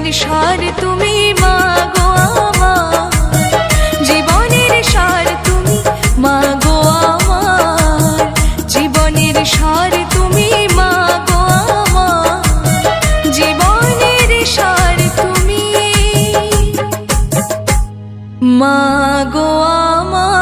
জীবনের সার তুমি মা গো আমার, জীবনের সার তুমি মা গো আমার, জীবনের সার তুমি মা গো আমার, জীবনের সার তুমি মা গো আমার।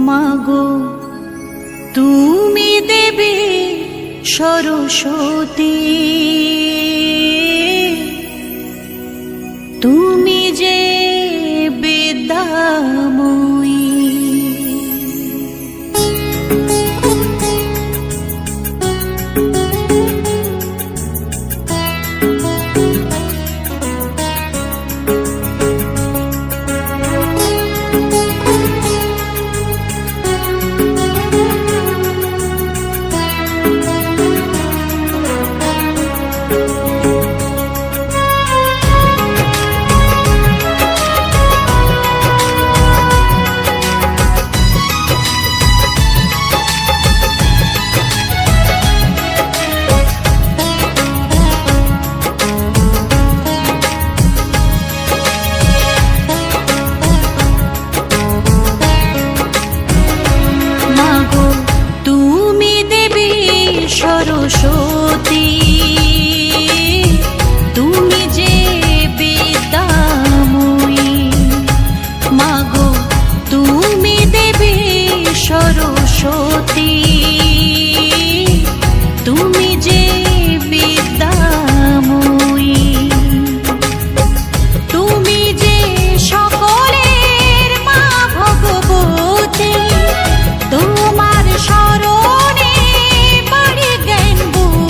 মাগো তুমি দেবী সরস্বতী, তুমি যে বিদ্যাময়ী। সরস্বতী, তুমি যে বিদ্যাময়ী। মাগো তুমি দেবী সরস্বতী, তুমি যে বিদ্যাময়ী। তুমি যে সকলের মা ভগবতী, তোমার শরণে পারি জ্ঞান বুদ্ধি।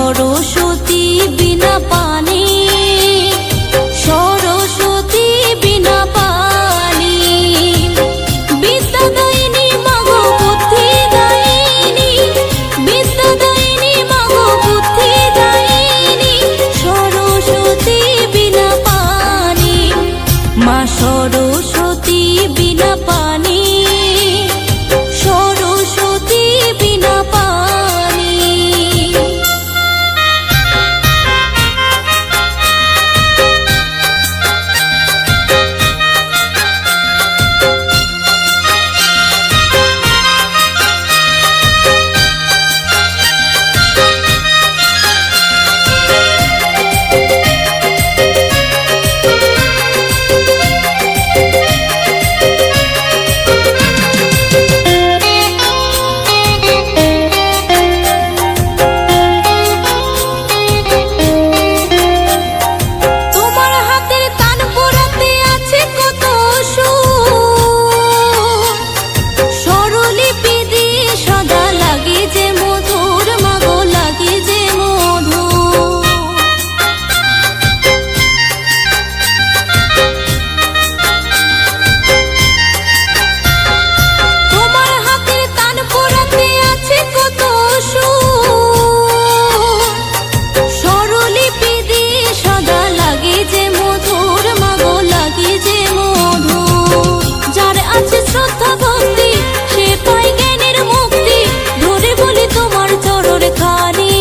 সরস্বতী বিনা পানি, সরস্বতী বিনা পানি, বিদ্যাদায়িনী মাগো বুদ্ধিদায়িনী, বিদ্যাদায়িনী মাগো বুদ্ধিদায়িনী, সরস্বতী বিনা পানি, মা সরস্বতী বিনা পানি, সরস্বতী বিনা পানি। তোমার হাতের তান পোড়াতে আছে কত সুর, স্বরলিপি দিয়ে সদা লাগে যে মধুর, মাগো লাগে যে মধুর। তোমার হাতের তান পোড়াতে আছে কত সুর, স্বরলিপি দিয়ে সদা লাগে যে মধুর, মাগো লাগে যে মধুর। যার আছে শ্রদ্ধা ভক্তি সে পায় জ্ঞানের মুক্তি, ধরে বলি তোমার চরণ খানি,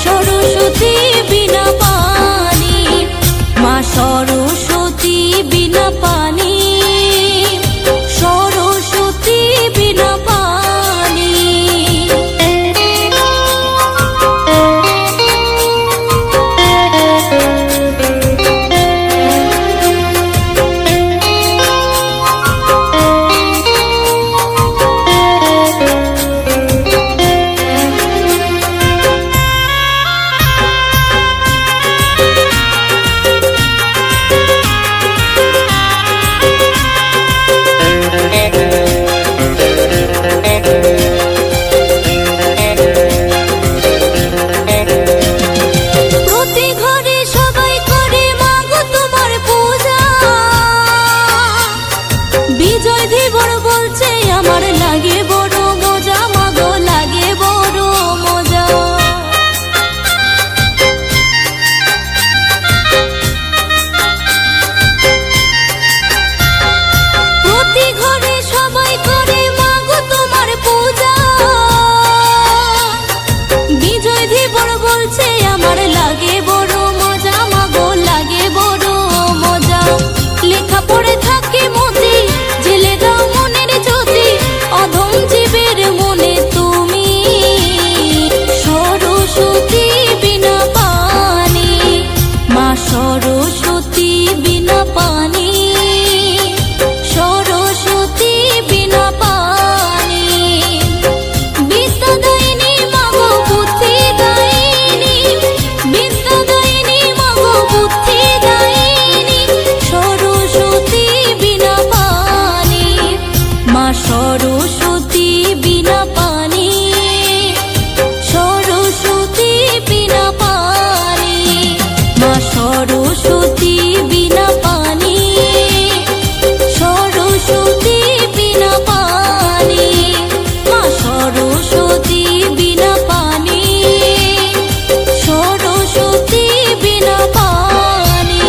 সরস্বতী বিনা পানি, মা সরস্বতী বিনা পানি, সরস্বতী বিনা পানি। প্রতি ঘরে সবাই করে মাগো তোমার পূজা, বিজয় ধীবর বলছে আমার লাগে বড় মজা, মাগো লাগে বড় মজা। প্রতি ঘরে সবাই করে মাগো তোমার পূজা, বিজয় ধীবর বলছে আমার লাগে বড় মজা, মাগো লাগে বড় মজা। লেখা পড়ে থাকে মতি, জেলে দাও মনের জ্যোতি, অধম জীবের মনে তুমি, সরস্বতী বিনা পানি, মা সরস্বতী বিনা পানি, সরস্বতী বিনা পানি, বিদ্যাদায়িনী মাগো বুদ্ধিদায়িনী, বিদ্যাদায়িনী মাগো বুদ্ধিদায়িনী, সরস্বতী বিনা পানি, মা সরস্বতী বিনা পানি, সরস্বতী বিনা পানি, মা সরস্বতী বিনা পানি, সরস্বতী বিনা পানি, মা সরস্বতী বিনা পানি, সরস্বতী বিনা পানি।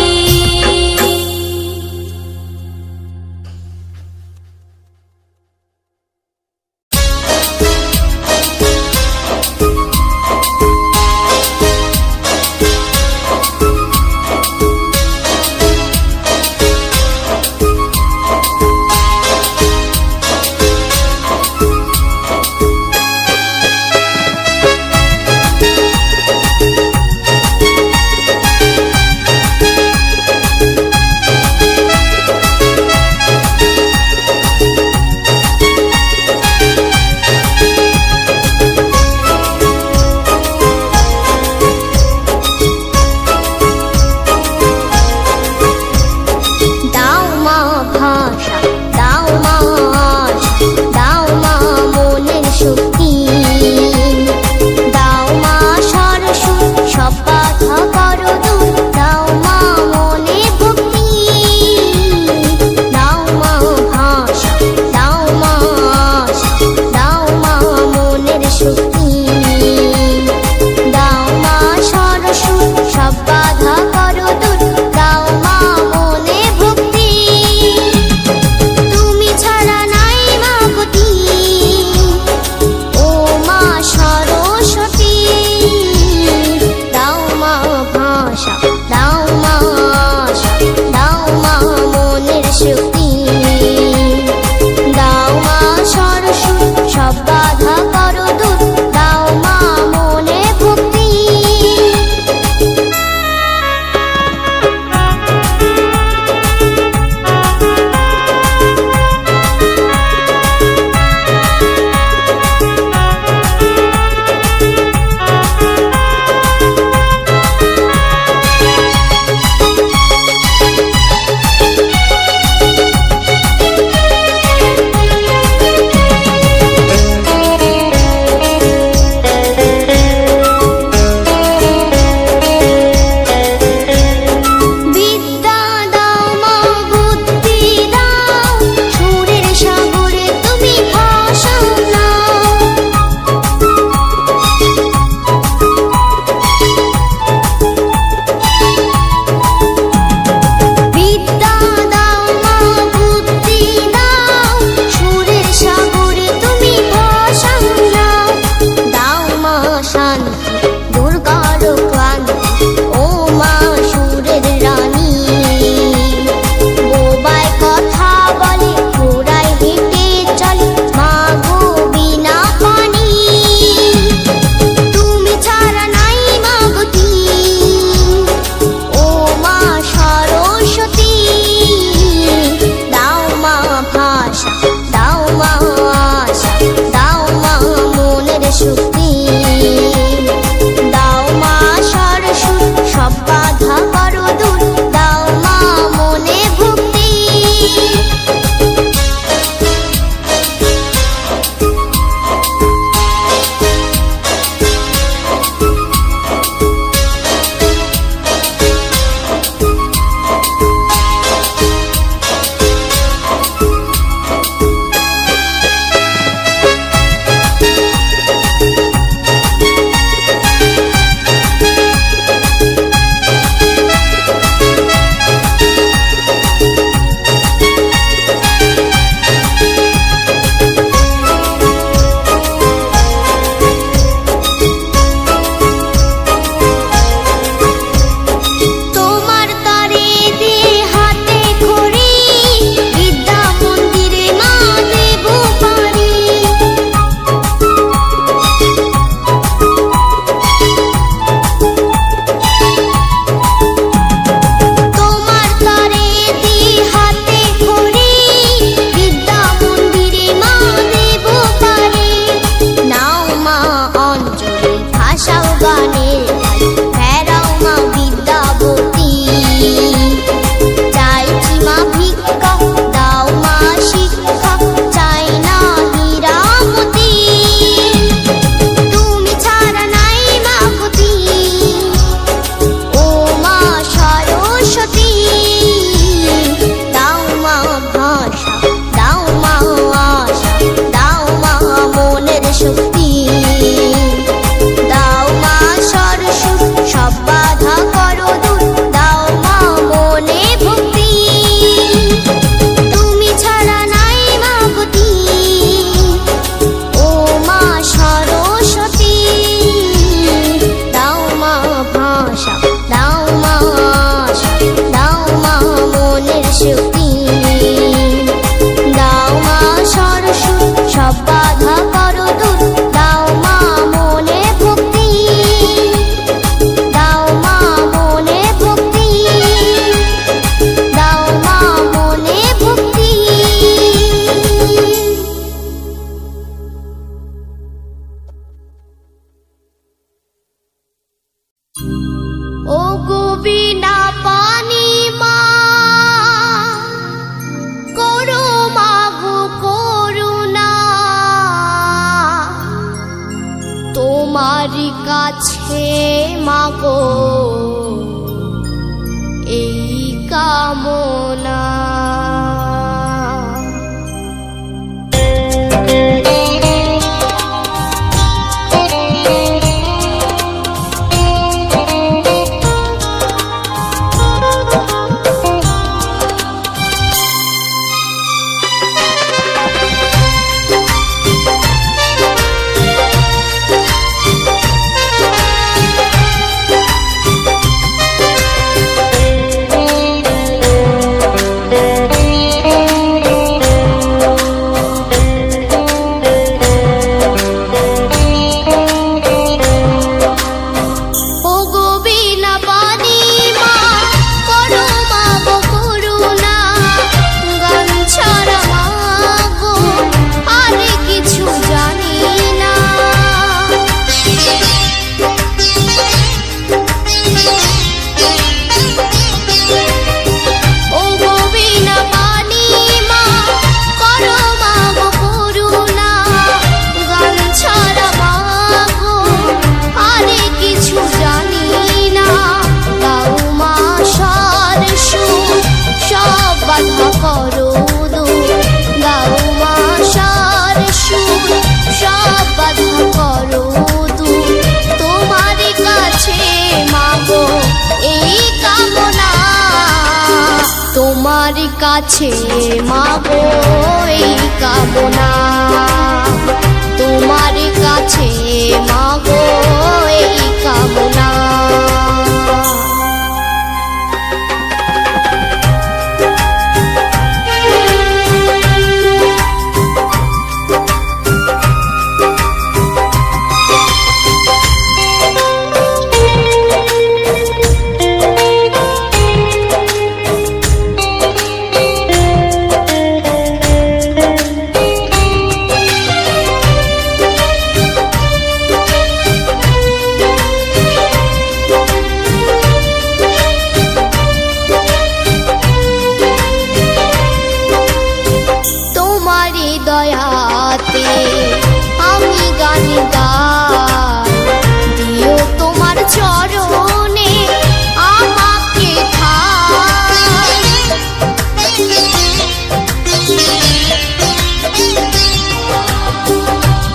ও গো বিনা পানি মা করো মাগো করুণা, তোমার কাছে মাগো এই কামনা। তোমার কাছে মাগো এই কামনা, তোমার কাছে মাগো এই কামনা। দয়াতে আমি গান গাই, দিও তোমার চরণে আমাকে ঠাই।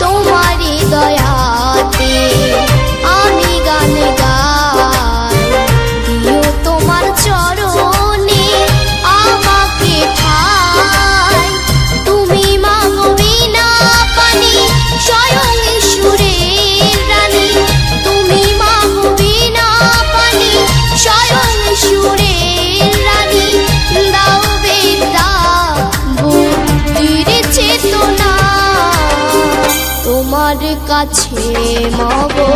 তোমারই দয়াতে আমি গান গাই, দিও তোমার চরণে আমাকে ঠাই। তুমি মাগো বিনা পানি স্বয়ং সুরের রানী, তুমি মাগো বিনা পানি স্বয়ং সুরের রানী। দাও বেদা বুদ্ধির চেতনা, তোমার কাছে মাগো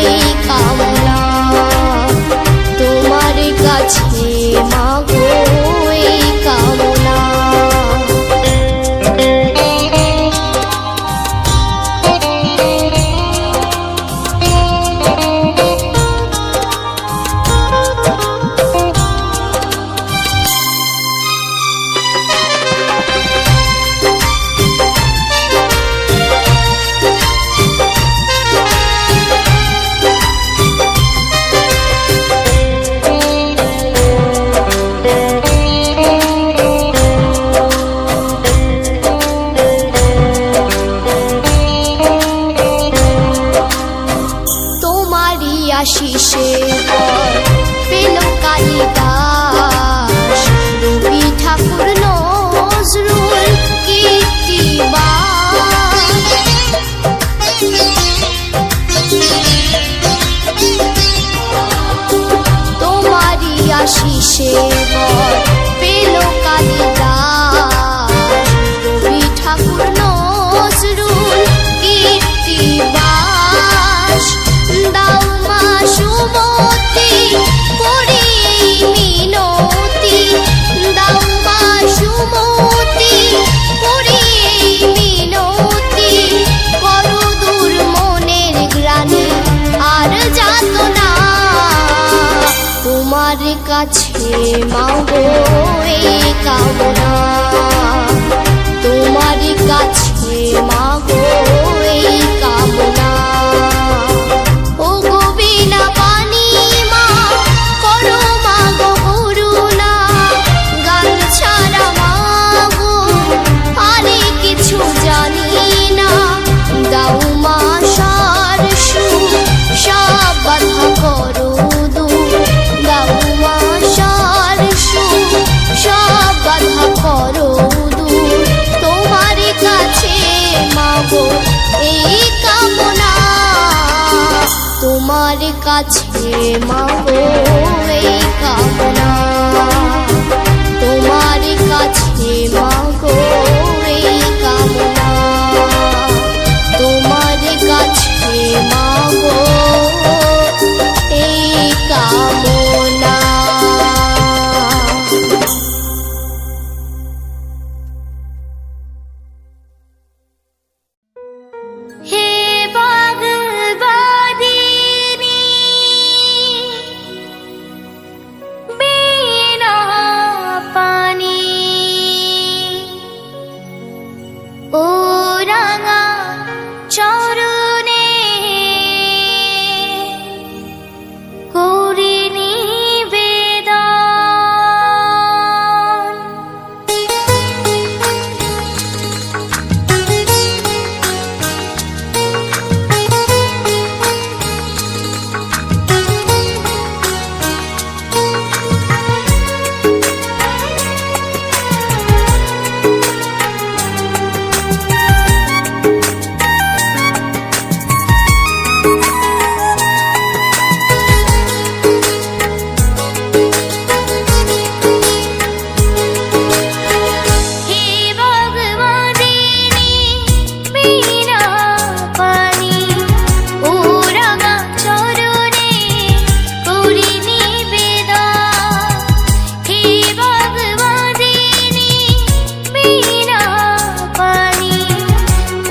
এই কামনা, তোমার কাছে মাগো এই কামনা। আশিসে পেল কালিদাস, রবি ঠাকুর নজরুল কীর্তিবাস। তোমারই আশিসে পেল কালিদাস, রবি ঠাকুর নজরুল কীর্তিবাস। দাও মা সুমতি করি মিনতি, দাও মা সুমতি করি মিনতি। করো দূর মনের গ্লানি আর যাতনা, তোমার কাছে মাগো এই কামনা, তোমার কাছে মাগো এই কামনা। ও গো বিনা পানি মা করো মাগো করুণা, গান ছাড়া মাগো আরে কিছু জানি না। দাও মা সার সুর সব বাধা করো দূর, দাও মা সার সুর সব বাধা করো দূর। তোমার কাছে মাগো এই কামনা, তোমার কাছে মাগো এই কামনা, তোমার কাছে মাগো এই কামনা, তোমার কাছে মাগো এই কামনা। হে বাগবাদিনী বিনা পানি, ও রাঙা চরণে করি নিবেদন। হে বাগবাদিনী বিনা পানি, ও রাঙা চরণে করি নিবেদন। হে বাগবাদিনী বিনা পানি,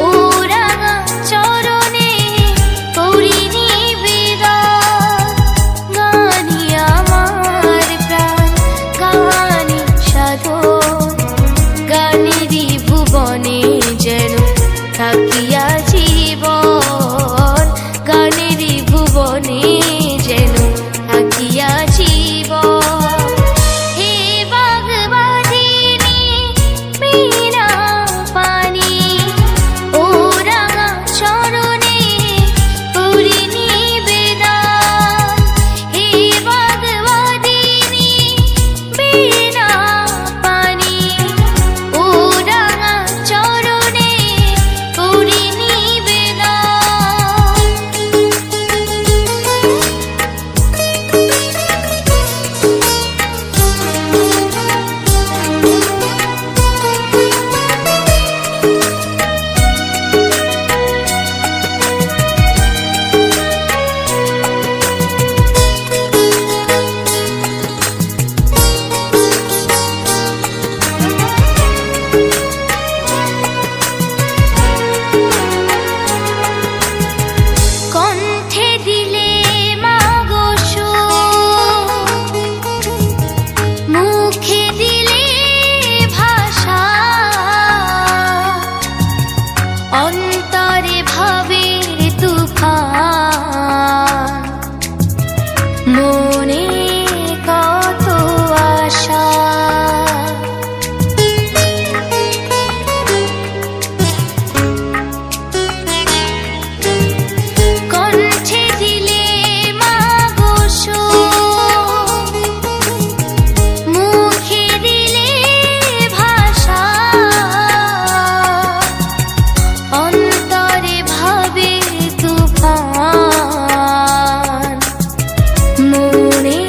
ও রাঙা চরণে করি নিবেদন। গানি আমার প্রাণ গানি সাধন, গানেরই ভুবনে যেন থাকিয়া জীবন, গানেরই ভুবনে যেন থাকিয়া জীবন। হে বাগবাদিনী বিনা পানি, ও রাঙা চরণে করি নিবেদন। হে বাগবাদিনী বিনা পানি, ও রাঙা চরণে করি কণ্ঠে দিলে মাগো সুর, মুখে দিলে ভাষা, অন্তরে ভাবের তুফান, মনে কত আশা। কণ্ঠে দিলে মাগো সুর, মুখে দিলে ভাষা, অন্তরে ভাবের তুফান, মনে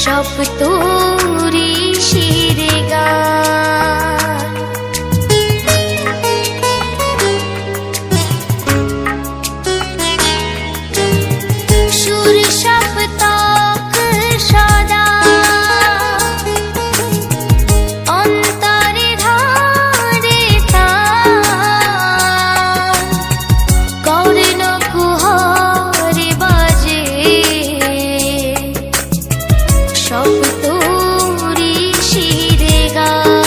সপ্তরি শিরে গান সুর সপ্তক সদা অন্তরে ধারে তান কর্ণ কুহরে বাজে সপ্তরি শিরে গান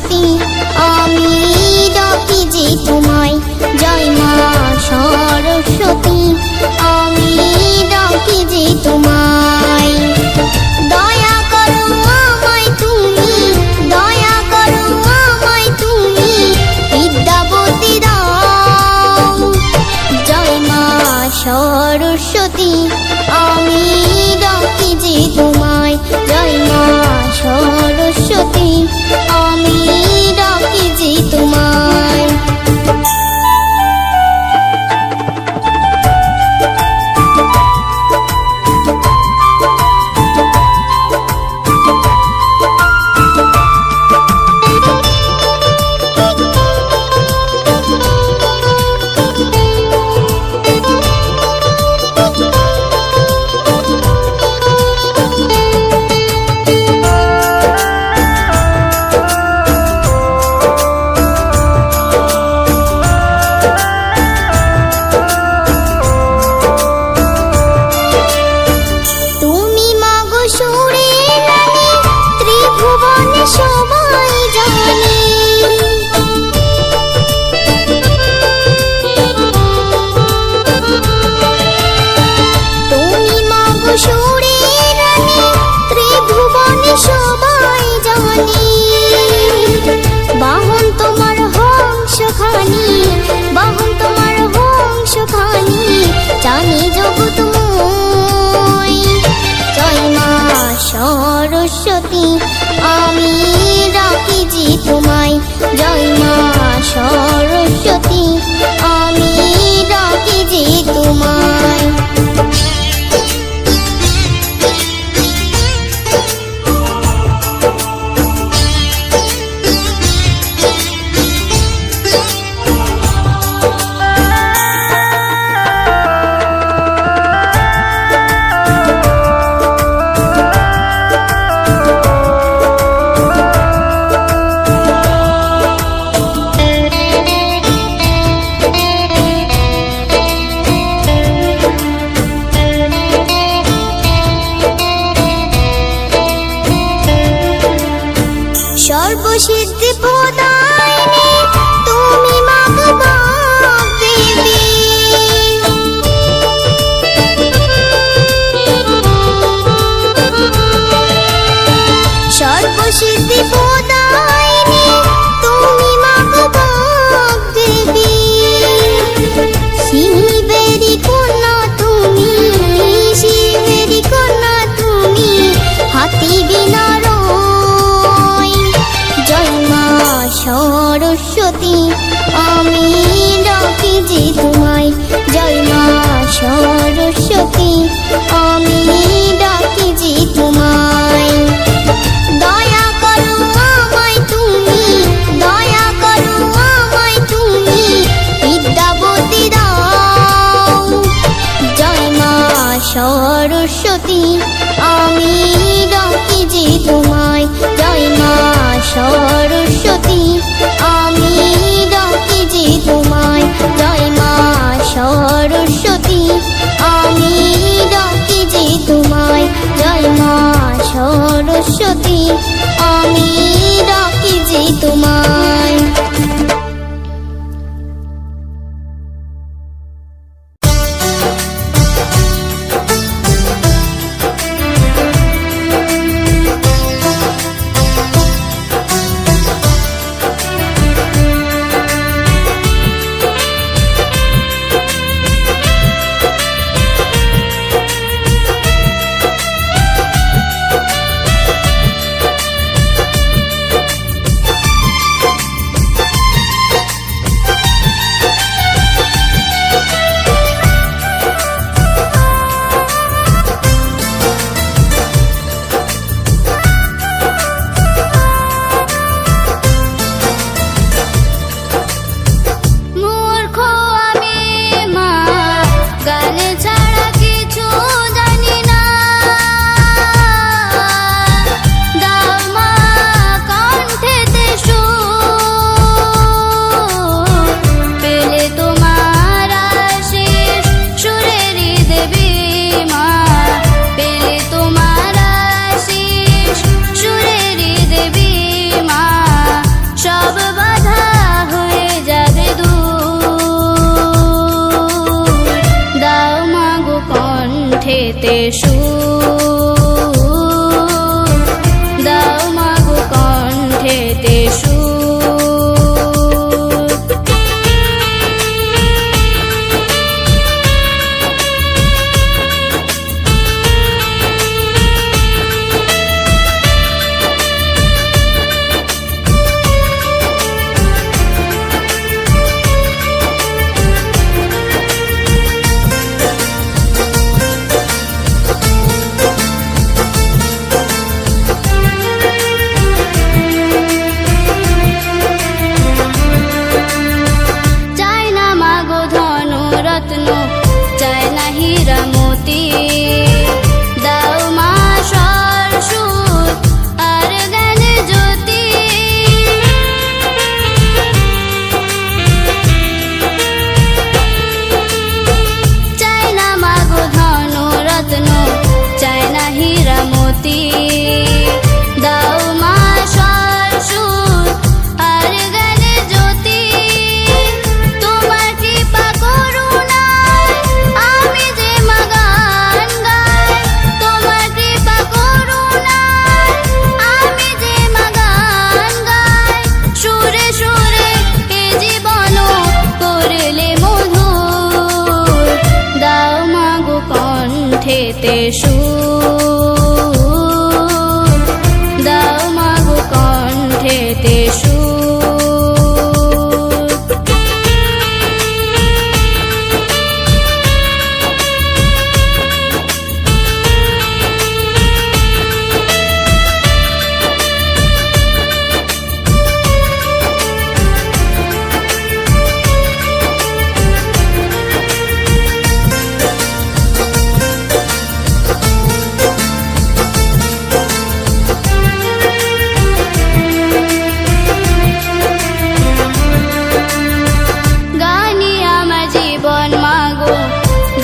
সরস্বতী আমি ডাকি যে তোমায় জয় মা সরস্বতী আমি ডাকি যে তোমায় দয়া করো আমায় তুমি দয়া করো আমায় তুমি বিদ্যাবতী দাও জয় মা সরস্বতী আমি ডাকি যে তোমায় জয় মা সরস্বতী আমি ডাকি যে তোমায় তুমি মাগো সুরের রানী ত্রিভুবনে সবাই জানে তুমি মাগো সুরের রানী ত্রিভুবনে সবাই জানে বাহন তোমার হংসখানি বাহন তোমার হংসখানি জানি জগৎময় জয় মা সরস্বতী আমি ডাকি যে তোমায় জয় মা সরস্বতী আমি ডাকি যে তোমায় সর্বসিদ্ধি প্রদায়িনী তুমি মাগো বাগদেবী সর্বসিদ্ধি প্রদায়িনী তুমি মাগো বাগদেবী শিবেরি কন্যা তুমি শিবেরি কন্যা তুমি হাতি বিনার জয় মা সরস্বতী আমি ডাকি যে তোমায় জয় মা সরস্বতী আমি ডাকি যে তোমায় দয়া করো আমায় তুমি দয়া করো আমায় তুমি বিদ্যাবতী দাও জয় মা সরস্বতী আমি ডাকি যে তোমায় জয় মা সরস্বতী আমি ডাকি যে তোমায় জয় মা সরস্বতী আমি ডাকি যে তোমায় জয় মা সরস্বতী আমি ডাকি যে তোমায় সুর, দাও মাগো কণ্ঠেতে সুর। রত্ন চাই না হীরা মতি, দাও মা স্বর সুর আর জ্ঞান জ্যোতি। চাই না মাগো ধন রত্ন চাই না হীরা মতি, দাও মা স্বর সুর আর জ্ঞান জ্যোতি। তোমার কৃপা কণ্ঠেতে সুর, দাও মাগো কণ্ঠেতে সুর।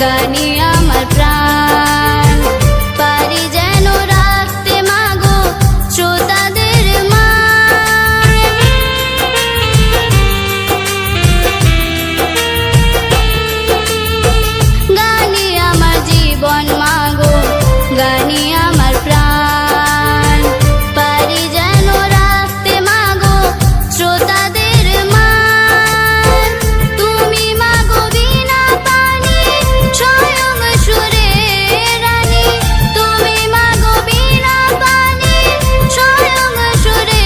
গানি আমার প্রাণ, পারি যেন রাখতে মাগো শ্রোতাদের মান। গানি আমার জীবন মাগো, গানি আমার প্রাণ, পারি যেন রাখতে মাগো শ্রোতাদের মান। তুমি মাগো বিনা পানি স্বয়ং সুরে রানী, তুমি মাগো বিনা পানি স্বয়ং সুরে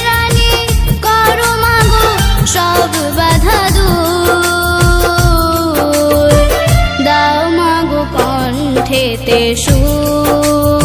রানী। করো মাগো সব বাধা দূর, দাও মাগো কণ্ঠেতে সুর।